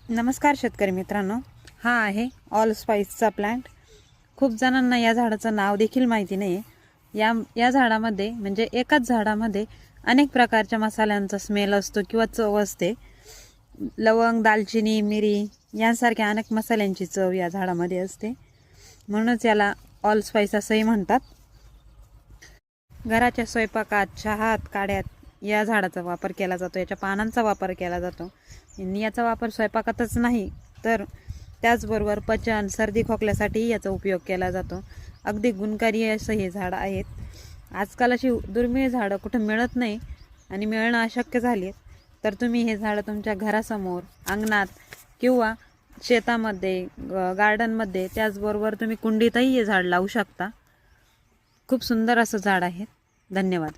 नमस्कार शेतकरी मित्रांनो, हा आहे ऑल स्पाइसचा प्लांट। खूप जणांना या झाडाचं नाव देखील माहिती नाही। या झाडामध्ये म्हणजे एकाच झाडामध्ये अनेक प्रकारच्या मसाल्यांचा स्मेल असतो किंवा चव असते। लवंग, दालचिनी, मिरी यांसारख्या अनेक मसाल्यांची चव या झाडामध्ये असते, म्हणूनच याला ऑल स्पाइस असंही म्हणतात। घराच्या स्वयंपाकात, चहात, काढ्यात या झाडाचा वापर केला जातो। याच्या पानांचा वापर केला जातो आणि याचा वापर स्वयंपाकातच नाही तर त्याचबरोबर पचन, सर्दी, खोकल्यासाठी याचा उपयोग केला जातो। अगदी गुणकारी असं हे झाड आहेत। आजकाल अशी दुर्मिळ झाडं कुठे मिळत नाही आणि मिळणं अशक्य झाले, तर तुम्ही हे झाड तुमच्या घरासमोर, अंगणात किंवा शेतामध्ये, गार्डनमध्ये, त्याचबरोबर तुम्ही कुंडीतही हे झाड लावू शकता। खूप सुंदर असं झाड आहे। धन्यवाद।